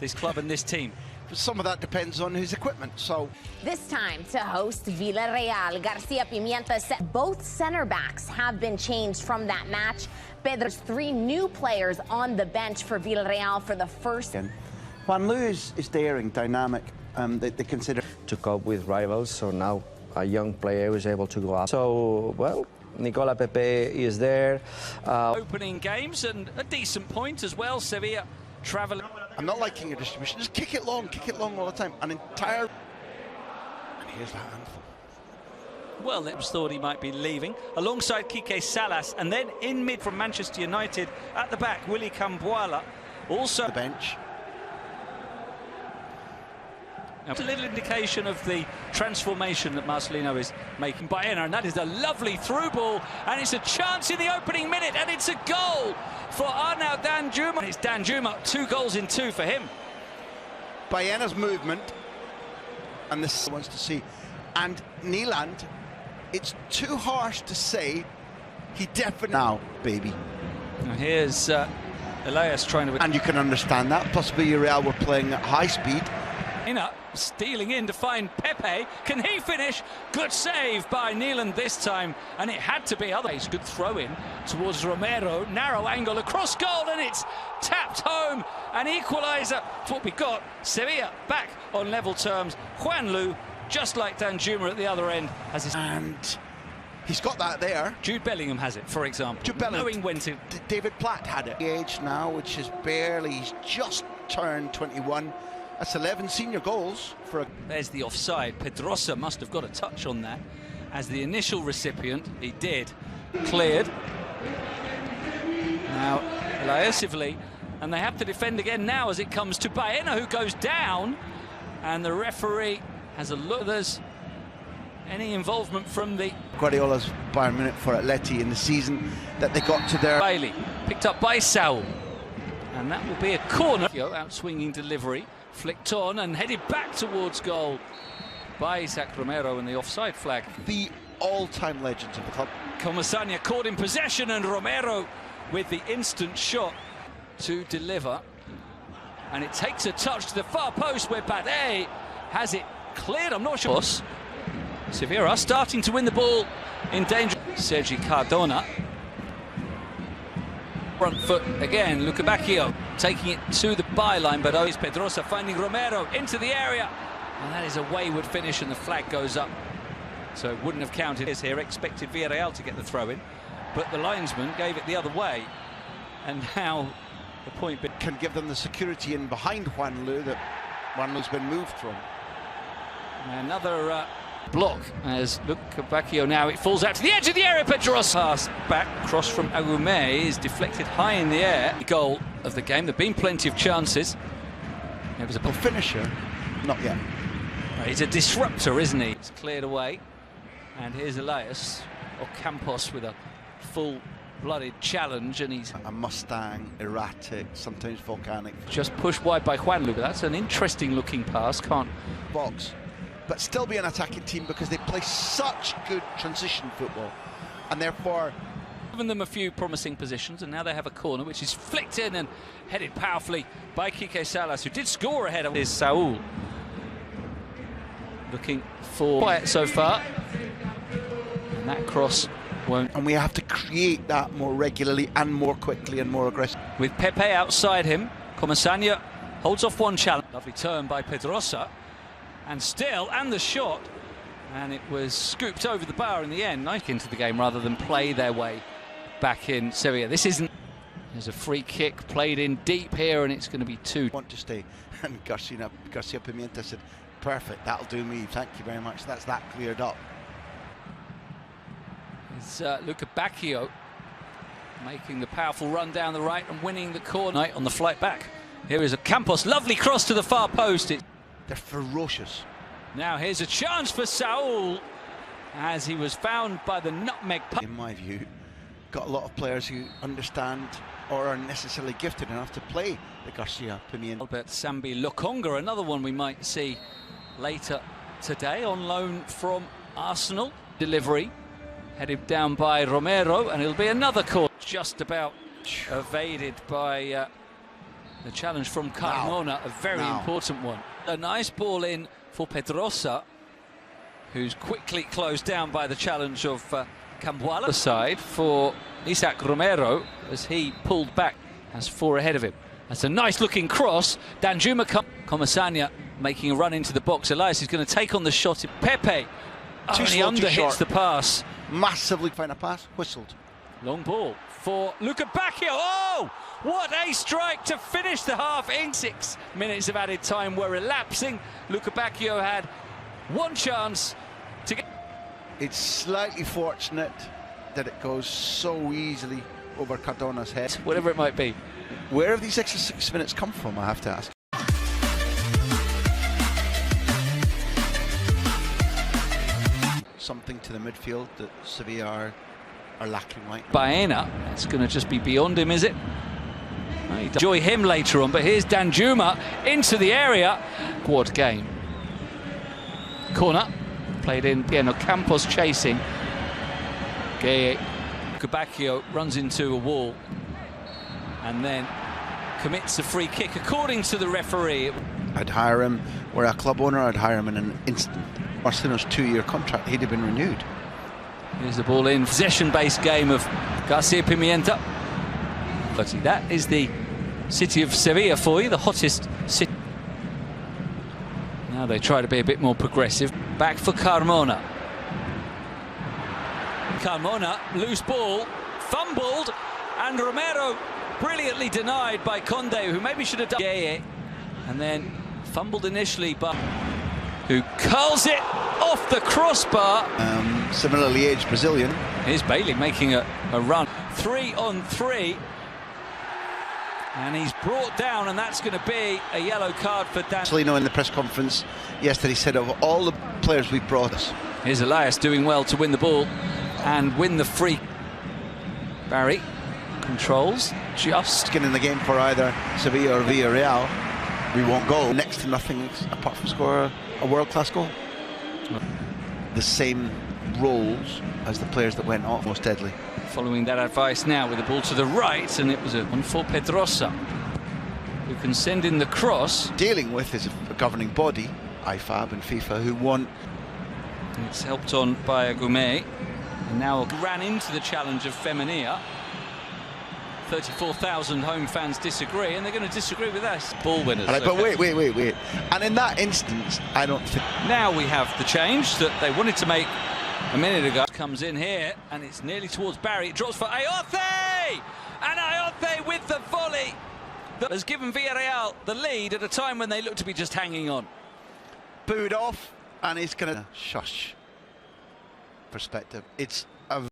this club and this team. Some of that depends on his equipment. So this time to host Villarreal, Garcia Pimienta said both center backs have been changed from that match. There's 3 new players on the bench for Villarreal for the first. Juanlu is daring, dynamic. They consider to cope with rivals. So now a young player was able to go up. So well, Nicola Pepe is there. Opening games and a decent point as well. Sevilla travelling. I'm not liking your distribution. Just kick it long all the time. An entire. And here's that handful. Well, that was thought he might be leaving alongside Quique Salas, and then in mid from Manchester United at the back, Willy Cambuala, also the bench. Now, a little indication of the transformation that Marcelino is making by Baena, and that is a lovely through ball, and it's a chance in the opening minute, and it's a goal for Arnaud Danjuma. It's Danjuma, 2 goals in 2 for him. Baena's movement, and this wants to see, and Nyland, it's too harsh to say he definitely now, baby. Now here's Elias trying to, and you can understand that. Plus Villarreal were playing at high speed. Stealing in to find Pepe. Can he finish? Good save by Nyland this time, and it had to be otherwise. Good throw in towards Romero, narrow angle across goal, and it's tapped home. An equaliser. That's what we got. Sevilla back on level terms. Juanlu, just like Danjuma at the other end, has his. And he's got that there. Jude Bellingham has it, for example. Jude Bellingham. Knowing when to. David Platt had it. The age now, which is barely, he's just turned 21. That's 11 senior goals for a... There's the offside. Pedrosa must have got a touch on that. As the initial recipient, he did. Cleared. Now, Eliasively, and they have to defend again now as it comes to Baena, who goes down. And the referee has a look. There's any involvement from the... Guardiola's Bayern Munich for Atleti in the season that they got to their... Bailey, picked up by Saul. And that will be a corner. Out-swinging delivery. Flicked on and headed back towards goal by Isaac Romero, and the offside flag. The all-time legends of the club. Comasania caught in possession, and Romero with the instant shot to deliver. And it takes a touch to the far post where Bade has it cleared. I'm not sure. Sevilla starting to win the ball in danger. Sergi Cardona. Front foot again, Luca Bacchio taking it to the byline, but is Pedrosa finding Romero into the area, and that is a wayward finish, and the flag goes up, so it wouldn't have counted. Is here expected Villarreal to get the throw in, but the linesman gave it the other way, and now the point can give them the security in behind Juanlu that Juanlu's been moved from. Another block as Luca Bacchio now, it falls out to the edge of the area. Pedrosa pass back, cross from Agume is deflected high in the air. The goal of the game. There've been plenty of chances. It was a finisher, not yet. He's a disruptor, isn't he? It's cleared away, and here's Elias Ocampos with a full-blooded challenge, and he's a Mustang, erratic, sometimes volcanic. Just pushed wide by Juanlu, but that's an interesting-looking pass. Can't box. But still be an attacking team because they play such good transition football, and therefore given them a few promising positions, and now they have a corner which is flicked in and headed powerfully by Quique Salas, who did score ahead of Saul. Looking for quiet so far, and that cross won't. And we have to create that more regularly and more quickly and more aggressive. With Pepe outside him, Comasania holds off one challenge. Lovely turn by Pedrosa. And the shot, and it was scooped over the bar in the end. Nice into the game rather than play their way back in Sevilla. This isn't. There's a free kick played in deep here, and it's going to be 2. Want to stay, and Garcia Pimienta said, "Perfect, that'll do me. Thank you very much. That's that cleared up." It's Luca Bacchio making the powerful run down the right and winning the corner on the flight back. Here is a Campos, lovely cross to the far post. They're ferocious. Now here's a chance for Saul, as he was found by the nutmeg. In my view, got a lot of players who understand or are necessarily gifted enough to play the Garcia Pimienta. Albert Sambi Lokonga, another one we might see later today, on loan from Arsenal. Delivery headed down by Romero, and it'll be another corner. Just about evaded by The challenge from Carmona, a very important one. A nice ball in for Pedrosa, who's quickly closed down by the challenge of Cambuala. The side for Isaac Romero as he pulled back, has 4 ahead of him. That's a nice looking cross. Danjuma Comasanya making a run into the box. Elias is going to take on the shot. Pepe, and he underhits the pass. Massively find a pass, whistled. Long ball for Luca Bacchio. Oh, what a strike to finish the half. In 6 minutes of added time were elapsing. Luca Bacchio had one chance to get. It's slightly fortunate that it goes so easily over Cardona's head. Whatever it might be. Where have these extra 6 minutes come from, I have to ask? Something to the midfield that Sevilla are lacking right now. Baena, it's going to just be beyond him, is it? Enjoy him later on, but here's Danjuma into the area. Quad game. Corner, played in, Piano Campos chasing. Bacchio runs into a wall and then commits a free kick according to the referee. I'd hire him, were a club owner, I'd hire him in an instant. Marcelino's 2-year contract, he'd have been renewed. Here's the ball in, possession-based game of Garcia Pimienta. But that is the city of Sevilla for you, the hottest city. Now they try to be a bit more progressive. Back for Carmona. Carmona, loose ball, fumbled, and Romero brilliantly denied by Conde, who maybe should have done. And then fumbled initially, but who curls it off the crossbar. Similarly aged Brazilian. Here's Bailey making a run. 3-on-3. And he's brought down, and that's going to be a yellow card for Dan. Marcelino in the press conference yesterday said, of all the players we brought us. Here's Elias doing well to win the ball and win the free. Barry controls, just getting in the game for either Sevilla or Villarreal. We won't go. Next to nothing apart from score a world-class goal. The same roles as the players that went off most deadly. Following that advice now with the ball to the right, and it was a one for Pedrosa, who can send in the cross. Dealing with is a governing body, IFAB and FIFA, who want. It's helped on by a Gourmet, and now ran into the challenge of Femenia. 34,000 home fans disagree, and they're going to disagree with us. Ball winners. Right, but wait. And in that instance, I don't think. Now we have the change that they wanted to make a minute ago. Comes in here, and it's nearly towards Barry. It drops for Ayoze! And Ayoze with the volley that has given Villarreal the lead at a time when they look to be just hanging on. Booed off, and he's going to shush. Perspective. It's